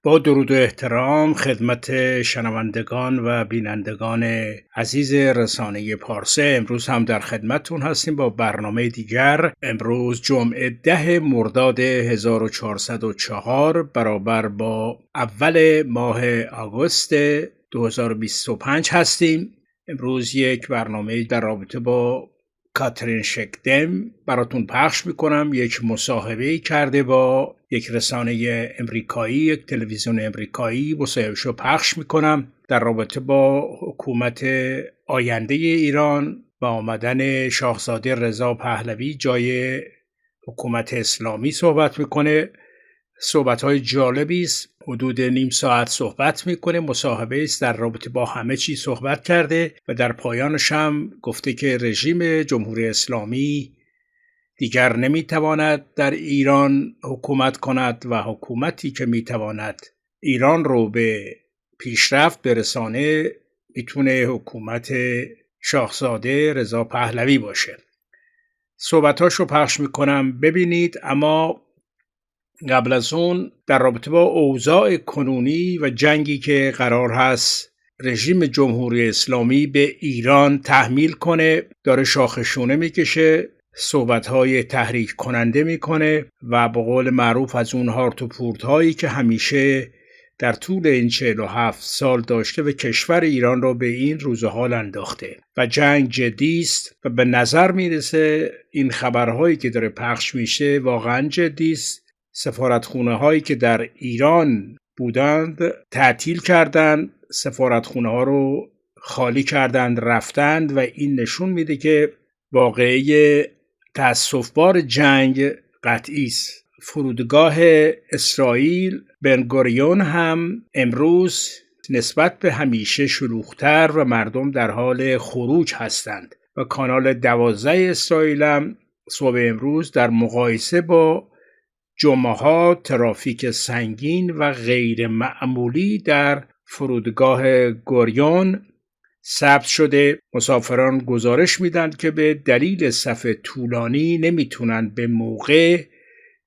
با درود و احترام خدمت شنوندگان و بینندگان عزیز رسانه پارسه، امروز هم در خدمتتون هستیم با برنامه دیگر. امروز جمعه 10 مرداد 1404 برابر با اول ماه آگوست 2025 هستیم. امروز یک برنامه در رابطه با کاترین شکدم براتون پخش میکنم. یک مصاحبه کرده با یک رسانه امریکایی، یک تلویزیون امریکایی، مصاحبهشو پخش میکنم در رابطه با حکومت آینده ایران و آمدن شاهزاده رضا پهلوی جای حکومت اسلامی صحبت میکنه. صحبت‌های جالبی است، حدود نیم ساعت صحبت میکنه. مصاحبه است در رابطه با همه چی صحبت کرده و در پایانش هم گفته که رژیم جمهوری اسلامی دیگر نمیتواند در ایران حکومت کند و حکومتی که میتواند ایران رو به پیشرفت برسانه میتونه حکومت شاهزاده رضا پهلوی باشه. صحبتاشو پخش میکنم ببینید. اما قبل از اون در رابطه با اوضاع کنونی و جنگی که قرار هست رژیم جمهوری اسلامی به ایران تحمیل کنه، داره شاخشونه میکشه، صحبت‌های تحریک کننده میکنه و به قول معروف از اون هارت و پورت‌هایی که همیشه در طول این 47 سال داشته و کشور ایران رو به این روز حال انداخته و جنگ جدی است و به نظر میرسه این خبرهایی که داره پخش میشه واقعا جدی است. سفارتخونه هایی که در ایران بودند تعطیل کردند، سفارتخونه ها رو خالی کردند، رفتند و این نشون میده که واقعه تأسف‌بار جنگ قطعی است. فرودگاه اسرائیل بنگوریون هم امروز نسبت به همیشه شلوغ‌تر و مردم در حال خروج هستند و کانال 12 اسرائیل هم صبح امروز در مقایسه با جمعه ترافیک سنگین و غیر معمولی در فرودگاه گوریون ثبت شده. مسافران گزارش میدن که به دلیل صف طولانی نمیتونن به موقع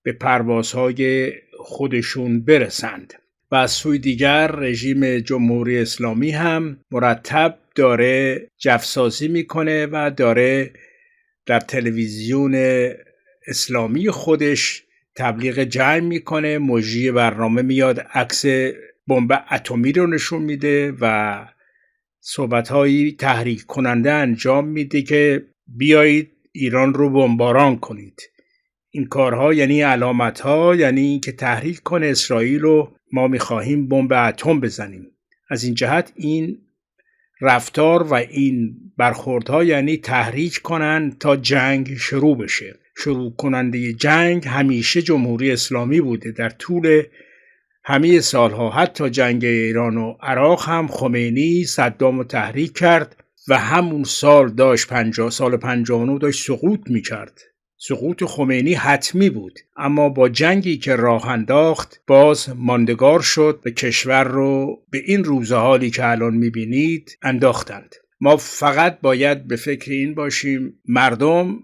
به پروازهای خودشون برسند. و از سوی دیگر رژیم جمهوری اسلامی هم مرتب داره جفسازی میکنه و داره در تلویزیون اسلامی خودش تبلیغ جنگ میکنه. مجری برنامه میاد عکس بمب اتمی رو نشون میده و صحبت‌های تحریک کننده انجام میده که بیایید ایران رو بمباران کنید. این کارها یعنی علامت‌ها، یعنی که تحریک کنه اسرائیل رو ما میخواهیم بمب اتم بزنیم. از این جهت این رفتار و این برخوردها یعنی تحریک کنن تا جنگ شروع بشه. شروع کننده جنگ همیشه جمهوری اسلامی بوده در طول همه سالها. حتی جنگ ایران و عراق هم خمینی صدام رو تحریک کرد و همون سال داشت 59 داشت سقوط میکرد. سقوط خمینی حتمی بود، اما با جنگی که راه انداخت باز ماندگار شد و کشور رو به این روز حالی که الان میبینید انداختند. ما فقط باید به فکر این باشیم مردم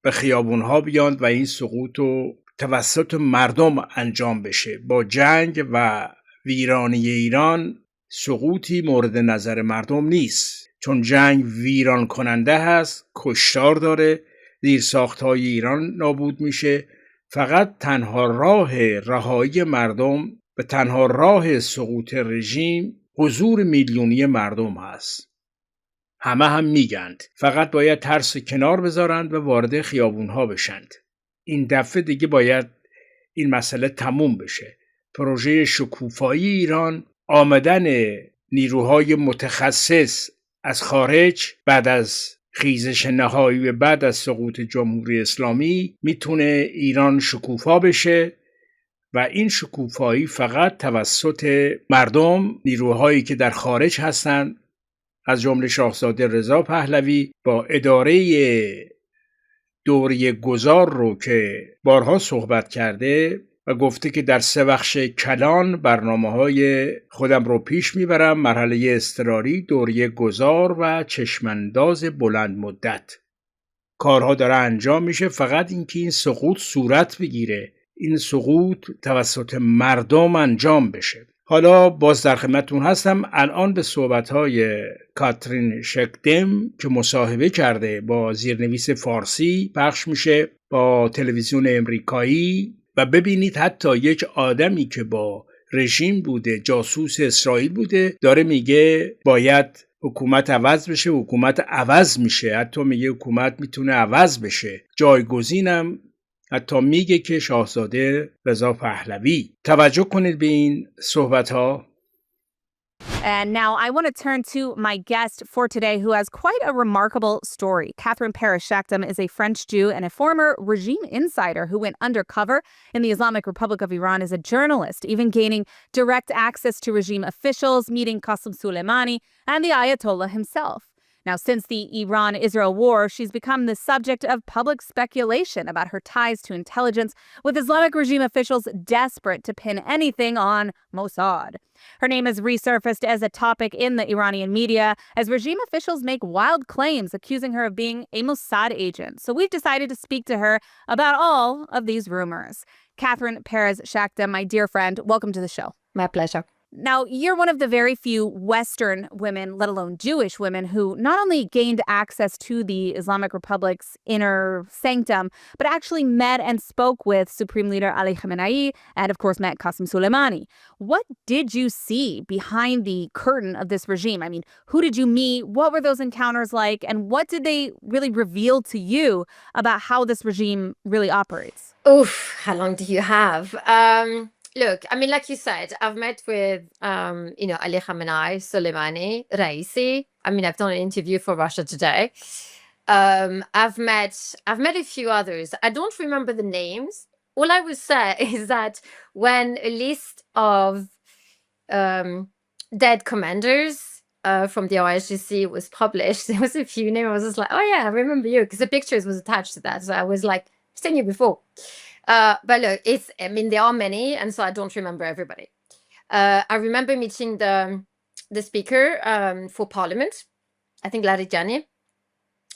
به خیابونها بیاند و این سقوط رو توسط مردم انجام بشه. با جنگ و ویرانی ایران سقوطی مورد نظر مردم نیست، چون جنگ ویران کننده هست، کشتار داره، زیرساخت‌های ایران نابود میشه. فقط تنها راه رهایی مردم و تنها راه سقوط رژیم حضور میلیونی مردم هست. همه هم میگند فقط باید ترس کنار بذارند و وارد خیابونها بشند. این دفعه دیگه باید این مسئله تموم بشه. پروژه شکوفایی ایران، آمدن نیروهای متخصص از خارج بعد از خیزش نهایی و بعد از سقوط جمهوری اسلامی میتونه ایران شکوفا بشه و این شکوفایی فقط توسط مردم، نیروهایی که در خارج هستند، از جمله شاهزاده رضا پهلوی با اداره دوره گذار رو که بارها صحبت کرده و گفته که در 3 بخش کلان برنامه‌های خودم رو پیش میبرم: مرحله اضطراری، دوره گذار و چشمانداز بلند مدت. کارها داره انجام میشه، فقط اینکه این سقوط صورت بگیره، این سقوط توسط مردم انجام بشه. حالا باز در خدمتتون هستم. الان به صحبت‌های کاترین شکدم که مصاحبه کرده با زیرنویس فارسی پخش میشه با تلویزیون امریکایی و ببینید حتی یک آدمی که با رژیم بوده، جاسوس اسرائیل بوده، داره میگه باید حکومت عوض بشه. حکومت عوض میشه، حتی میگه حکومت میتونه عوض بشه. جایگزینم حتی میگه که شاهزاده رضا پهلوی. توجه کنید به این صحبت ها. And now I want to turn to my guest for today, who has quite a remarkable story. Katherine Shekdem is a French Jew and a former regime insider who went undercover in the Islamic Republic of Iran as a journalist, even gaining direct access to regime officials, meeting Qasem Soleimani and the Ayatollah himself. Now, since the Iran-Israel war, she's become the subject of public speculation about her ties to intelligence, with Islamic regime officials desperate to pin anything on Mossad. Her name has resurfaced as a topic in the Iranian media as regime officials make wild claims accusing her of being a Mossad agent. So we've decided to speak to her about all of these rumors. Katherine Shekdem, my dear friend, welcome to the show. My pleasure. Now, you're one of the very few Western women, let alone Jewish women, who not only gained access to the Islamic Republic's inner sanctum, but actually met and spoke with Supreme Leader Ali Khamenei and, of course, met Qasem Soleimani. What did you see behind the curtain of this regime? I mean, who did you meet? What were those encounters like? And what did they really reveal to you about how this regime really operates? Oof, how long do you have? Look, I mean, like you said, I've met with, Ali Khamenei, Soleimani, Raisi. I mean, I've done an interview for Russia Today. I've met a few others. I don't remember the names. All I would say is that when a list of dead commanders from the IRGC was published, there was a few names. I was just like, oh yeah, I remember you, because the pictures was attached to that. So I was like, I've seen you before. But look, there are many, and so I don't remember everybody. I remember meeting the speaker for Parliament, I think Larijani.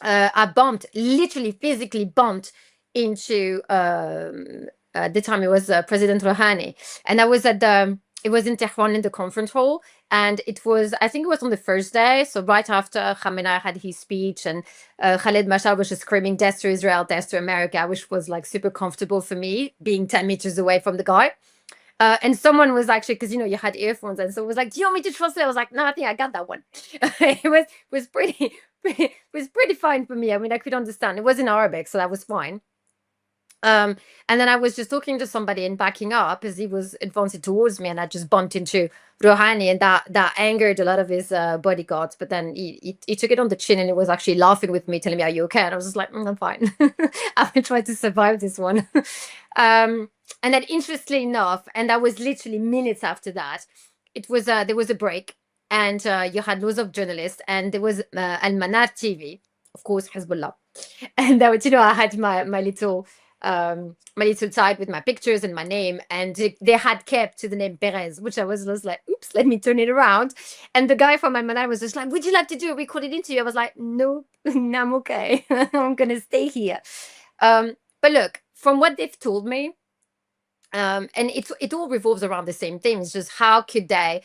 I literally physically bumped into the time it was President Rouhani, and I was it was in Tehran in the conference hall, and I think it was on the first day, so right after Khamenei had his speech, and Khaled Mashal was just screaming death to Israel, death to America, which was like super comfortable for me, being 10 meters away from the guy. And someone was actually, because you had earphones, and so it was like, do you want me to translate? I was like, no, I think I got that one. It was pretty fine for me. I mean, I could understand. It was in Arabic, so that was fine. And then I was just talking to somebody and backing up as he was advancing towards me, and I just bumped into Rouhani, and that angered a lot of his bodyguards. But then he took it on the chin, and he was actually laughing with me, telling me, "Are you okay?" And I was just like, "I'm fine. I've been trying to survive this one." And then, interestingly enough, and that was literally minutes after that, there was a break, and you had loads of journalists, and there was Al-Manar TV, of course, Hezbollah, and that was, I had my little side with my pictures and my name, and they had kept to the name Perez, which I was like, oops, let me turn it around. And the guy from Al-Manar was just like, would you like to do a recorded interview? I was like, no, I'm okay. I'm gonna stay here. But look, from what they've told me, and it all revolves around the same thing. It's just how could they,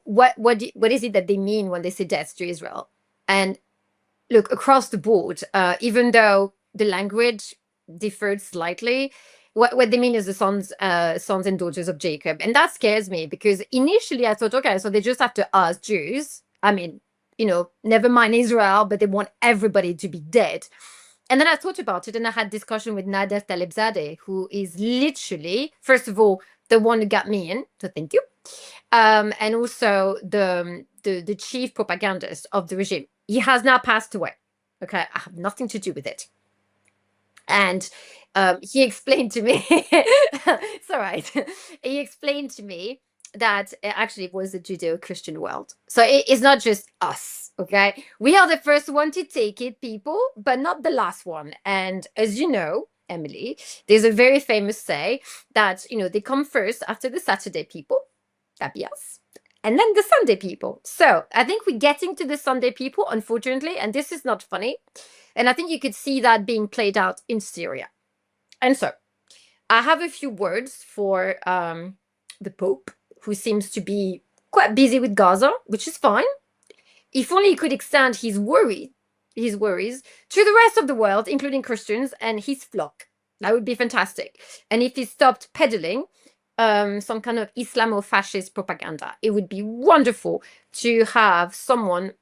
what is it that they mean when they say death to Israel? And look, across the board, even though the language differed slightly, what they mean is the sons and daughters of Jacob. And that scares me, because initially I thought, okay, so they just have to us Jews. I mean, never mind Israel, but they want everybody to be dead. And then I thought about it, and I had discussion with Nader Talebzadeh, who is literally, first of all, the one who got me in, so thank you. And also the chief propagandist of the regime. He has now passed away. Okay, I have nothing to do with it. And he explained to me, sorry, right, he explained to me that actually it was the Judeo-Christian world. So it's not just us, okay? We are the first one to take it, people, but not the last one. And as you know, Emily, there's a very famous say that, they come first after the Saturday people, that'd be us, and then the Sunday people. So I think we're getting to the Sunday people, unfortunately, and this is not funny. And I think you could see that being played out in Syria. And so I have a few words for the Pope, who seems to be quite busy with Gaza, which is fine. If only he could extend his worries to the rest of the world, including Christians and his flock. That would be fantastic. And if he stopped peddling some kind of Islamo-fascist propaganda, it would be wonderful to have someone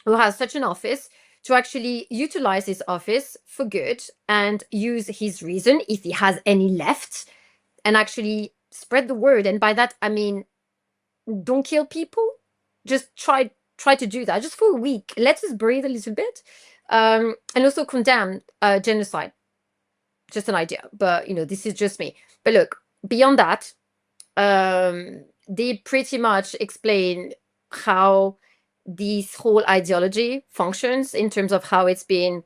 who has such an office to actually utilize his office for good and use his reason, if he has any left, and actually spread the word. And by that, I mean, don't kill people. Just try to do that just for a week. Let us breathe a little bit. And also condemn genocide. Just an idea. But, this is just me. But look, beyond that, they pretty much explain how this whole ideology functions in terms of how it's been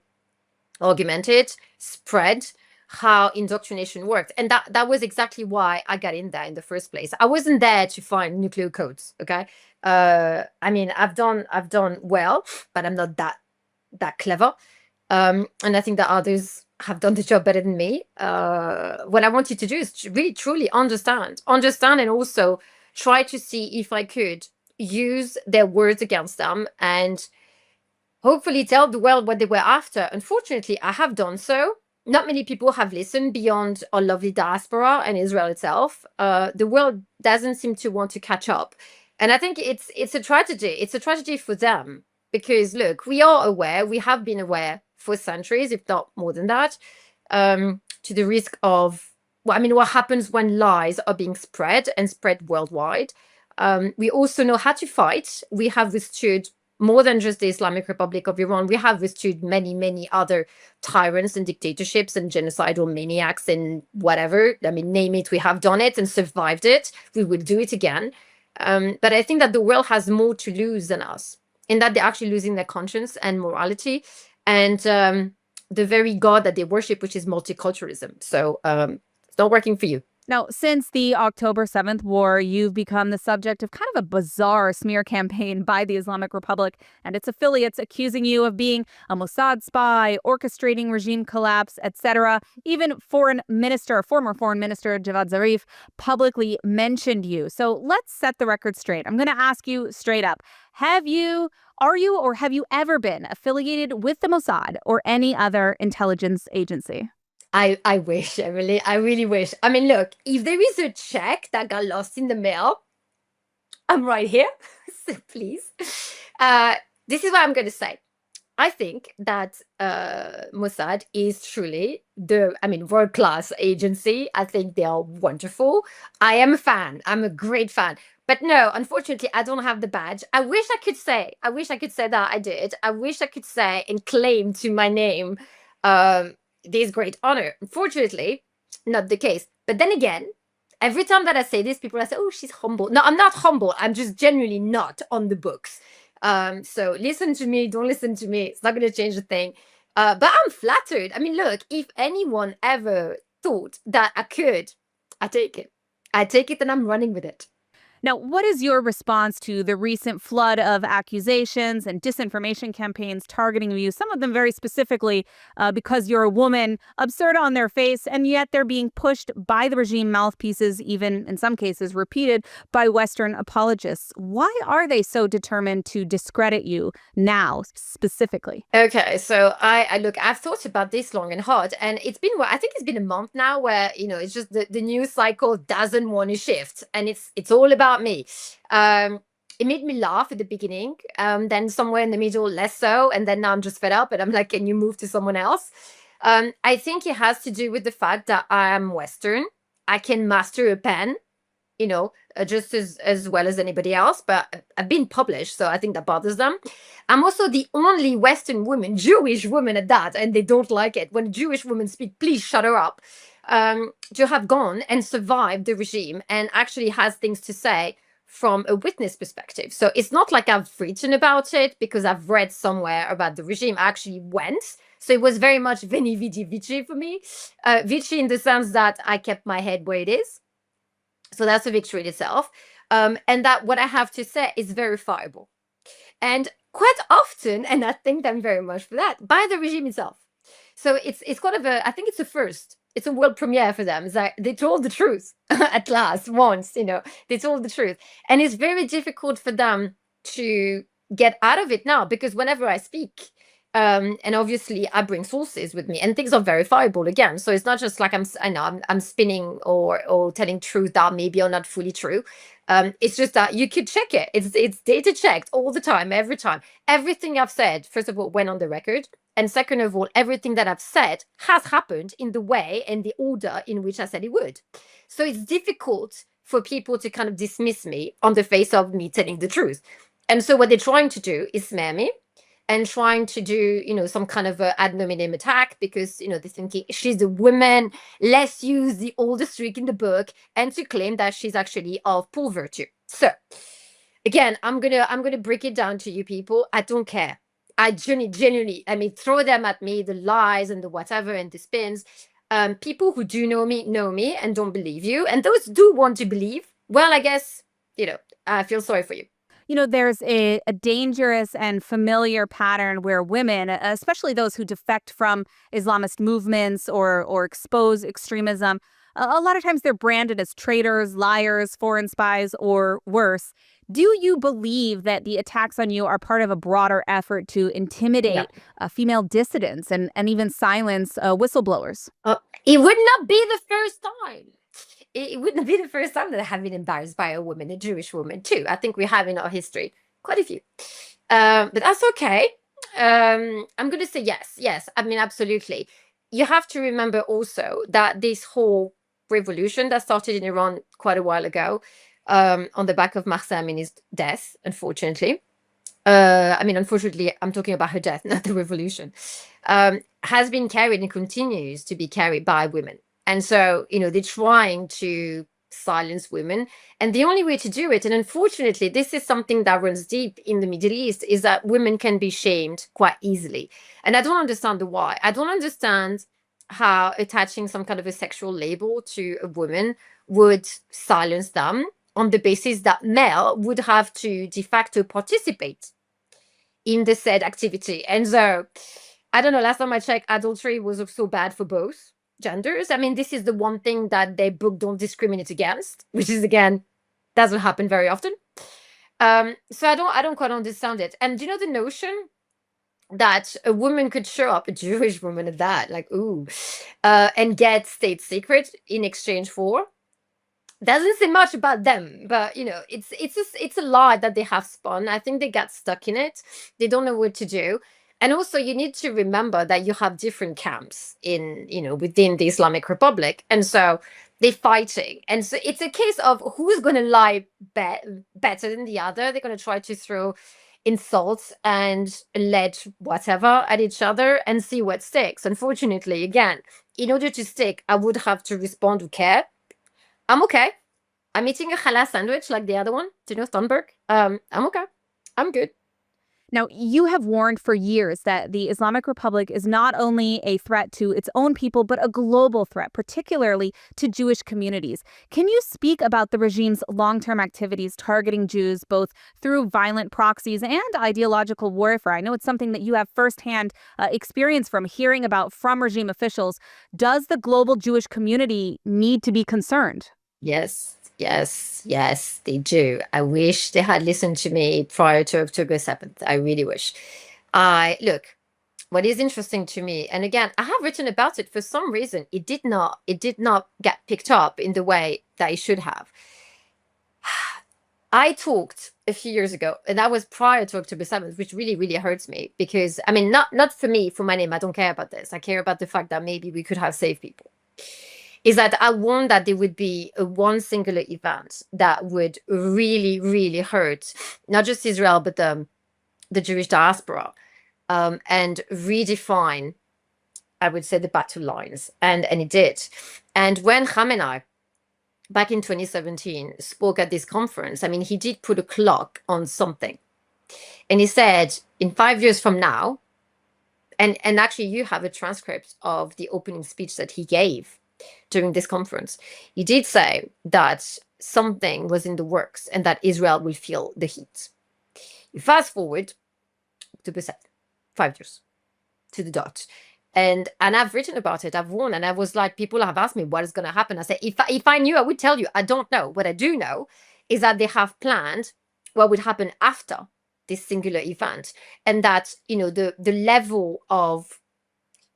augmented, spread, how indoctrination worked. And that was exactly why I got in there in the first place. I wasn't there to find nuclear codes, okay? I mean, I've done well, but I'm not that clever. And I think that others have done the job better than me. What I wanted to do is to really truly understand, and also try to see if I could use their words against them and hopefully tell the world what they were after. Unfortunately, I have done so. Not many people have listened beyond our lovely diaspora and Israel itself. The world doesn't seem to want to catch up. And I think it's a tragedy. It's a tragedy for them. Because, look, we are aware, we have been aware for centuries, if not more than that, to the risk of, what happens when lies are being spread and spread worldwide. We also know how to fight. We have withstood more than just the Islamic Republic of Iran. We have withstood many, many other tyrants and dictatorships and genocidal maniacs and whatever. Name it, we have done it and survived it. We will do it again. But I think that the world has more to lose than us, in that they're actually losing their conscience and morality and the very God that they worship, which is multiculturalism. So it's not working for you. Now, since the October 7th war, you've become the subject of kind of a bizarre smear campaign by the Islamic Republic and its affiliates, accusing you of being a Mossad spy, orchestrating regime collapse, etc. Even former foreign minister Javad Zarif publicly mentioned you. So let's set the record straight. I'm going to ask you straight up. Are you or have you ever been affiliated with the Mossad or any other intelligence agency? I wish, Emily. I really wish. Look, if there is a check that got lost in the mail, I'm right here. So please. This is what I'm going to say. I think that Mossad is truly world-class agency. I think they are wonderful. I am a fan. I'm a great fan. But no, unfortunately, I don't have the badge. I wish I could say that I did. I wish I could say and claim to my name this great honor. Unfortunately, not the case. But then again, every time that I say this, people say, oh, she's humble. No, I'm not humble. I'm just genuinely not on the books. So listen to me. Don't listen to me. It's not going to change a thing. But I'm flattered. Look, if anyone ever thought that I could, I take it. I take it and I'm running with it. Now, what is your response to the recent flood of accusations and disinformation campaigns targeting you, some of them very specifically because you're a woman, absurd on their face, and yet they're being pushed by the regime mouthpieces, even in some cases repeated by Western apologists? Why are they so determined to discredit you now, specifically? Okay, so I've thought about this long and hard, and I think it's been a month now where, it's just the news cycle doesn't want to shift, and it's all about me. It made me laugh at the beginning, then somewhere in the middle less so, and then now I'm just fed up and I'm like, can you move to someone else? I think it has to do with the fact that I am Western. I can master a pen, just as well as anybody else, but I've been published, so I think that bothers them. I'm also the only Western woman, Jewish woman at that, and they don't like it. When a Jewish woman speaks, please shut her up. to have gone and survived the regime and actually has things to say from a witness perspective. So it's not like I've written about it because I've read somewhere about the regime. I actually went. So it was very much veni vidi vici for me. Vici in the sense that I kept my head where it is. So that's a victory in itself. And that what I have to say is verifiable. And quite often, and I thank them very much for that, by the regime itself. So it's kind of I think it's a first. It's a world premiere for them. It's like they told the truth at last, once, they told the truth. And it's very difficult for them to get out of it now, because whenever I speak, and obviously I bring sources with me and things are verifiable again. So it's not just like I'm spinning or telling truth that maybe are not fully true. It's just that you could check it. It's data checked all the time, every time. Everything I've said, first of all, went on the record. And second of all, everything that I've said has happened in the way and the order in which I said it would. So it's difficult for people to kind of dismiss me on the face of me telling the truth. And so what they're trying to do is smear me and trying to do, some kind of a ad nominem attack, because, they're thinking she's a woman, let's use the oldest trick in the book, and to claim that she's actually of poor virtue. So again, I'm gonna break it down to you people. I don't care. I genuinely, throw them at me, the lies and the whatever and the spins. People who do know me and don't believe you. And those do want to believe, well, I guess, I feel sorry for you. There's a dangerous and familiar pattern where women, especially those who defect from Islamist movements or expose extremism, a lot of times they're branded as traitors, liars, foreign spies, or worse. Do you believe that the attacks on you are part of a broader effort to intimidate female dissidents and even silence whistleblowers? It would not be the first time. It wouldn't be the first time that I have been embarrassed by a woman, a Jewish woman, too. I think we have in our history quite a few. But that's okay. I'm going to say yes. Yes, absolutely. You have to remember also that this whole revolution that started in Iran quite a while ago, on the back of Mahsa Amini's death, unfortunately. Unfortunately, I'm talking about her death, not the revolution, has been carried and continues to be carried by women. And so, they're trying to silence women. And the only way to do it, and unfortunately, this is something that runs deep in the Middle East, is that women can be shamed quite easily. And I don't understand the why. I don't understand how attaching some kind of a sexual label to a woman would silence them on the basis that male would have to de facto participate in the said activity. And so, I don't know, last time I checked, adultery was also bad for both genders. This is the one thing that their book don't discriminate against, which is, again, doesn't happen very often. So I don't quite understand it. And the notion that a woman could show up, a Jewish woman at that, and get state secret in exchange for, doesn't say much about them, but it's a lie that they have spun. I think they got stuck in it. They don't know what to do. And also, you need to remember that you have different camps within the Islamic Republic, and so they're fighting. And so it's a case of who's going to lie better than the other. They're going to try to throw insults and allege whatever at each other and see what sticks. Unfortunately, again, in order to stick, I would have to respond with care. I'm okay. I'm eating a halal sandwich like the other one. Do you know Thunberg? I'm okay. I'm good. Now, you have warned for years that the Islamic Republic is not only a threat to its own people, but a global threat, particularly to Jewish communities. Can you speak about the regime's long-term activities targeting Jews, both through violent proxies and ideological warfare? I know it's something that you have firsthand experience from hearing about from regime officials. Does the global Jewish community need to be concerned? Yes, they do. I wish they had listened to me prior to October 7th. I really wish. Look, what is interesting to me, and again, I have written about it, for some reason, it did not get picked up in the way that it should have. I talked a few years ago, and that was prior to October 7th, which really, really hurts me, because, not for me, for my name, I don't care about this. I care about the fact that maybe we could have saved people. Is that I warned that there would be one singular event that would really, really hurt not just Israel, but the Jewish diaspora, and redefine, I would say, the battle lines. And it did. And when Khamenei, back in 2017, spoke at this conference, I mean, he did put a clock on something. And he said, in 5 years from now, and actually you have a transcript of the opening speech that he gave during this conference. He did say that something was in the works and that Israel will feel the heat. You fast forward to the 5 years to the dot. And I've written about it, I've warned, and I was like, people have asked me what is going to happen. I said, if I knew, I would tell you. I don't know. What I do know is that they have planned what would happen after this singular event, and that, you know, the level of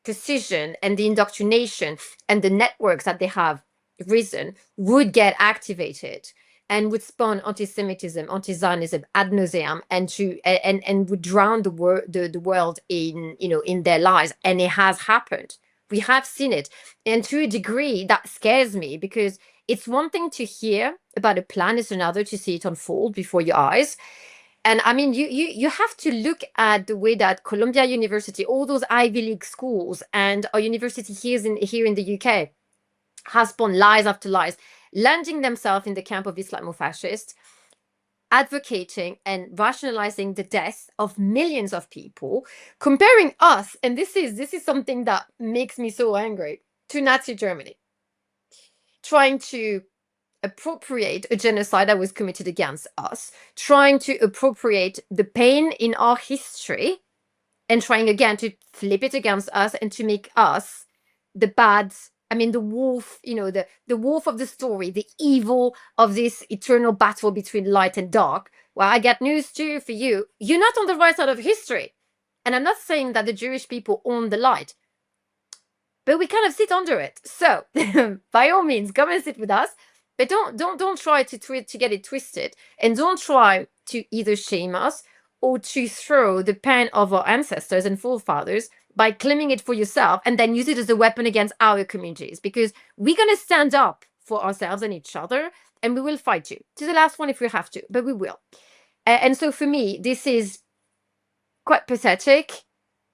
precision and the indoctrination and the networks that they have risen would get activated and would spawn anti-Semitism, anti-Zionism ad nauseam, and would drown the world in, you know, in their lies. And it has happened. We have seen it, and to a degree that scares me, because it's one thing to hear about a plan, it's another to see it unfold before your eyes. And I mean, you have to look at the way that Columbia University, all those Ivy League schools, and our university here in the UK has spawned lies after lies, landing themselves in the camp of Islamofascists, advocating and rationalizing the death of millions of people, comparing us, and this is something that makes me so angry, to Nazi Germany, trying to appropriate a genocide that was committed against us, trying to appropriate the pain in our history, and trying again to flip it against us and to make us the bad, I mean, the wolf, you know, the wolf of the story, the evil of this eternal battle between light and dark. Well, I got news too for you. You're not on the right side of history. And I'm not saying that the Jewish people own the light, but we kind of sit under it. So by all means, come and sit with us. But don't try to get it twisted, and don't try to either shame us or to throw the pain of our ancestors and forefathers by claiming it for yourself and then use it as a weapon against our communities, because we're going to stand up for ourselves and each other, and we will fight you to the last one if we have to, but we will. And so for me, this is quite pathetic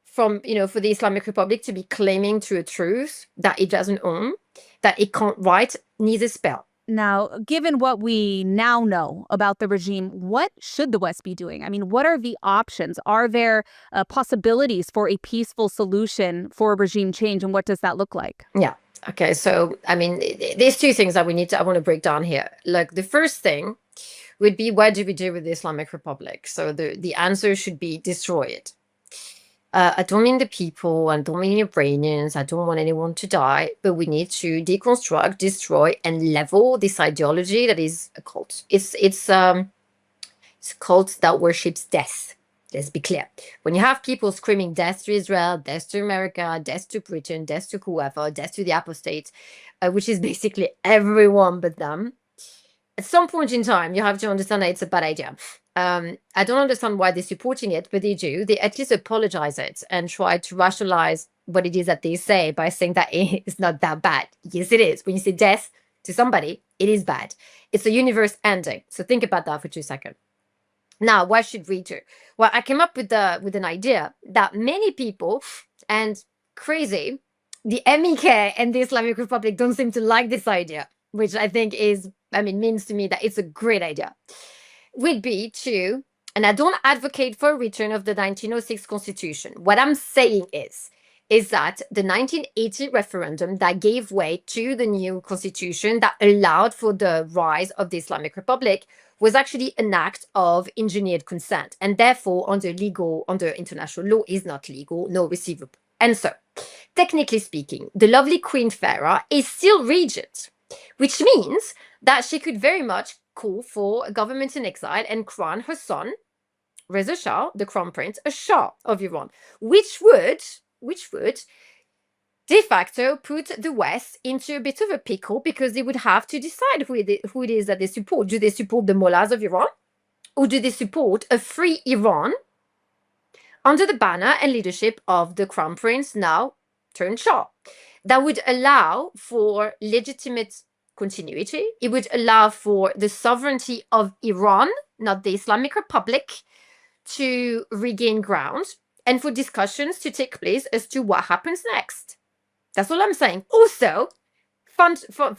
from, you know, for the Islamic Republic to be claiming to a truth that it doesn't own, that it can't write neither spell. Now, given what we now know about the regime, what should the West be doing? I mean, what are the options? Are there possibilities for a peaceful solution for regime change, and what does that look like? Yeah. Okay. So, I mean, there's two things that I want to break down here. Like, the first thing would be, what do we do with the Islamic Republic? So the answer should be destroy it. I don't mean the people, I don't mean Iranians, I don't want anyone to die, but we need to deconstruct, destroy, and level this ideology that is a cult. It's a cult that worships death. Let's be clear. When you have people screaming death to Israel, death to America, death to Britain, death to whoever, death to the apostates, which is basically everyone but them, at some point in time, you have to understand that it's a bad idea. I don't understand why they're supporting it, but they do. They at least apologize it and try to rationalize what it is that they say by saying that it's not that bad. Yes, it is. When you say death to somebody, it is bad. It's a universe ending. So think about that for 2 seconds. Now, what should we do? Well, I came up with an idea that many people, and crazy, the MEK and the Islamic Republic don't seem to like this idea, which I think means to me that it's a great idea, would be to, and I don't advocate for a return of the 1906 Constitution. What I'm saying is that the 1980 referendum that gave way to the new Constitution that allowed for the rise of the Islamic Republic was actually an act of engineered consent, and therefore under international law is not legal, nor receivable. And so, technically speaking, the lovely Queen Farah is still regent, which means that she could very much call for a government in exile and crown her son, Reza Shah, the crown prince, a Shah of Iran, which would de facto put the West into a bit of a pickle, because they would have to decide who it is that they support. Do they support the mullahs of Iran, or do they support a free Iran under the banner and leadership of the crown prince, now turned Shah? That would allow for legitimate continuity. It would allow for the sovereignty of Iran, not the Islamic Republic, to regain ground, and for discussions to take place as to what happens next. That's all I'm saying. Also,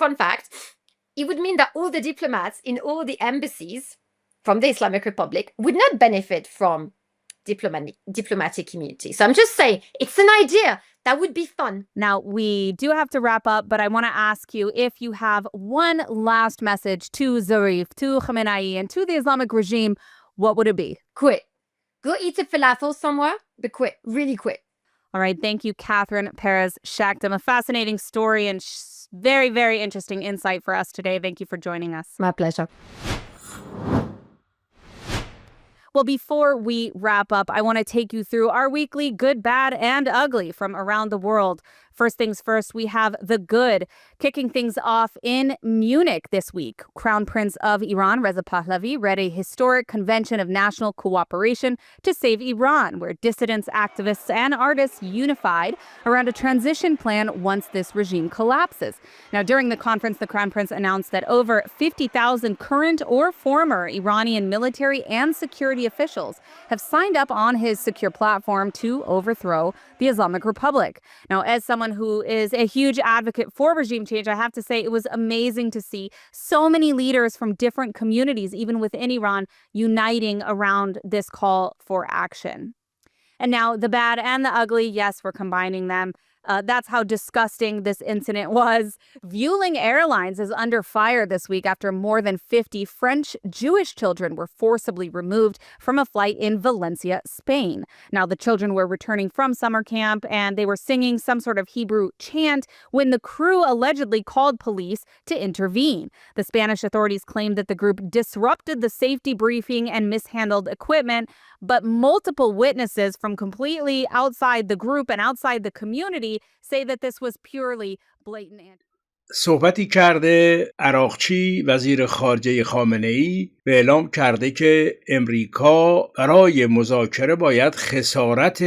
fun fact, it would mean that all the diplomats in all the embassies from the Islamic Republic would not benefit from diplomatic immunity. So I'm just saying, it's an idea that would be fun. Now, we do have to wrap up, but I want to ask you if you have one last message to Zarif, to Khamenei, and to the Islamic regime, what would it be? Quit. Go eat a falafel somewhere, but quit. Really quit. All right. Thank you, Katherine, Parse, Shakdam. A fascinating story and very, very interesting insight for us today. Thank you for joining us. My pleasure. Well, before we wrap up, I want to take you through our weekly good, bad, and ugly from around the world. First things first, we have the good. Kicking things off in Munich this week, Crown Prince of Iran, Reza Pahlavi, read a historic convention of national cooperation to save Iran, where dissidents, activists, and artists unified around a transition plan once this regime collapses. Now, during the conference, the Crown Prince announced that over 50,000 current or former Iranian military and security officials have signed up on his secure platform to overthrow the Islamic Republic. Now, as someone who is a huge advocate for regime change, I have to say it was amazing to see so many leaders from different communities, even within Iran, uniting around this call for action. And now the bad and the ugly, yes, we're combining them. That's how disgusting this incident was. Vueling Airlines is under fire this week after more than 50 French Jewish children were forcibly removed from a flight in Valencia, Spain. Now, the children were returning from summer camp and they were singing some sort of Hebrew chant when the crew allegedly called police to intervene. The Spanish authorities claimed that the group disrupted the safety briefing and mishandled equipment, but multiple witnesses from completely outside the group and outside the community say that this was purely blatant. صحبتی کرده عراقچی وزیر خارجه خامنه‌ای به اعلام کرده که امریکا برای مذاکره باید خسارت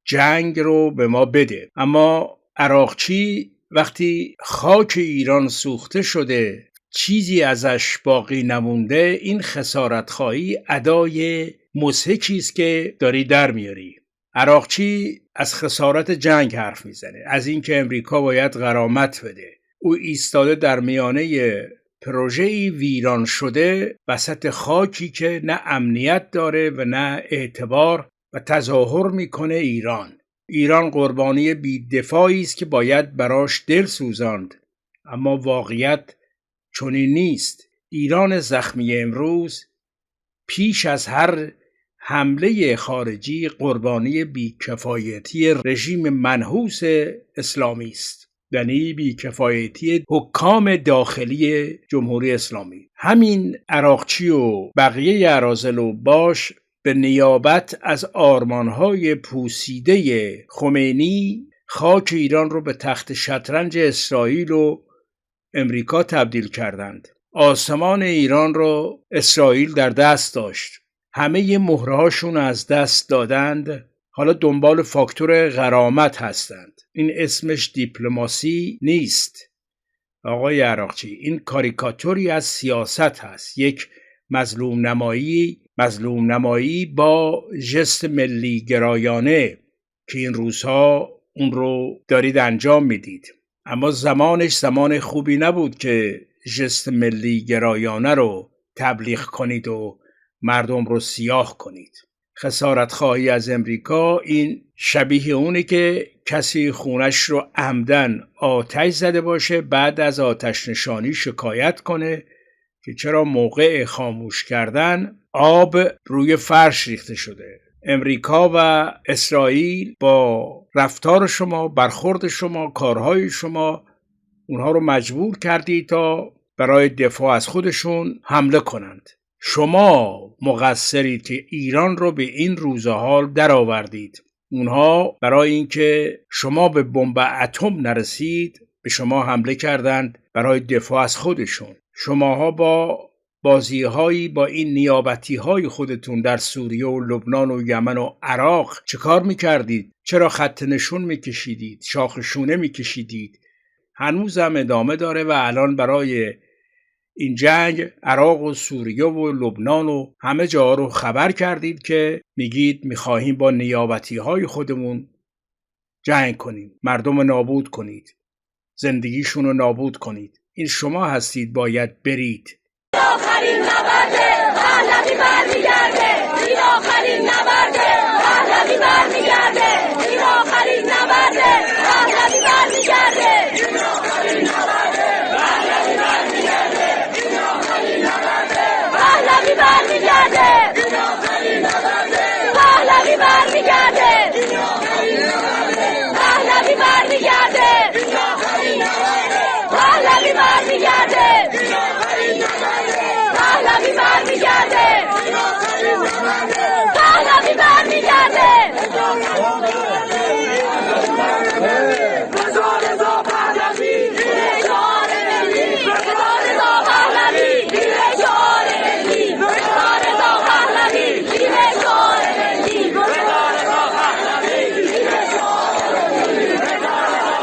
جنگ رو به ما بده، اما عراقچی وقتی خاک ایران سوخته شده چیزی ازش باقی نمونده، این خسارتخواهی ادای مضحکی است که داری در میاری. عراقچی از خسارت جنگ حرف میزنه، از اینکه امریکا باید غرامت بده. او ایستاده در میانه پروژه‌ای ویران شده وسط خاکی که نه امنیت داره و نه اعتبار و تظاهر میکنه ایران قربانی بی‌دفاعی است که باید براش دل سوزاند، اما واقعیت چنین نیست. ایران زخمی امروز پیش از هر حمله خارجی قربانی بیکفایتی رژیم منحوس اسلامی است، یعنی بیکفایتی حکام داخلی جمهوری اسلامی. همین عراقچی و بقیه اراذل و باش به نیابت از آرمانهای پوسیده خمینی خاک ایران رو به تخت شطرنج اسرائیل و امریکا تبدیل کردند. آسمان ایران رو اسرائیل در دست داشت، همه مهرهاشون از دست دادند، حالا دنبال فاکتور غرامت هستند. این اسمش دیپلماسی نیست آقای عراقچی، این کاریکاتوری از سیاست هست، یک مظلوم نمایی با ژست ملی گرایانه که این روزها اون رو دارید انجام میدید. اما زمانش زمان خوبی نبود که ژست ملی گرایانه رو تبلیغ کنید و مردم رو سیاه کنید. خسارت خواهی از امریکا این شبیه اونه که کسی خونش رو عمدن آتش زده باشه، بعد از آتش نشانی شکایت کنه که چرا موقع خاموش کردن آب روی فرش ریخته شده. امریکا و اسرائیل با رفتار شما، برخورد شما، کارهای شما اونها رو مجبور کردید تا برای دفاع از خودشون حمله کنند. شما مقصرید که ایران رو به این روزحال در آوردید. اونها برای اینکه شما به بمب اتم نرسید به شما حمله کردند برای دفاع از خودشون. شماها با بازی‌هایی با این نیابتی‌های خودتون در سوریه و لبنان و یمن و عراق چه کار می‌کردید؟ چرا خط نشون می‌کشیدید؟ شاخ شونه می‌کشیدید؟ هنوز هم ادامه داره و الان برای این جنگ عراق و سوریه و لبنان و همه جا رو خبر کردید که میگید می‌خواهیم با نیابتی‌های خودمون جنگ کنیم، مردم نابود کنید. زندگیشون رو نابود کنید. این شما هستید، باید برید. آخرین نبرده پهلوی برمیگرده. این آخرین نبرده پهلوی برمیگرده. این آخرین نبرده پهلوی برمیگرده. این آخرین نبرده پهلوی برمیگرده. این آخرین نبرده پهلوی برمیگرده. این آخرین نبرده پهلوی برمیگرده. این آخرین نبرده پهلوی برمیگرده. این آخرین نبرده پهلوی برمیگرده. این آخرین نبرده پهلوی برمیگرده. پهلوی برمیگرده. رضا رضا پهلوی جان ملی. رضا رضا پهلوی جان ملی. رضا رضا پهلوی جان ملی. رضا رضا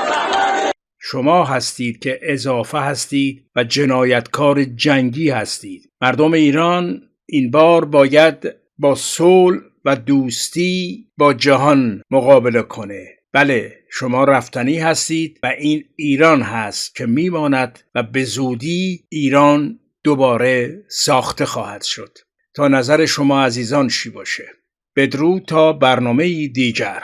پهلوی. شما هستید که اضافه هستید و جنایتکار جنگی هستید. مردم ایران این بار باید با صلح و دوستی با جهان مقابله کنه. بله، شما رفتنی هستید و این ایران هست که میماند و به زودی ایران دوباره ساخته خواهد شد. تا نظر شما عزیزان چی باشه؟ بدرود تا برنامه دیگر.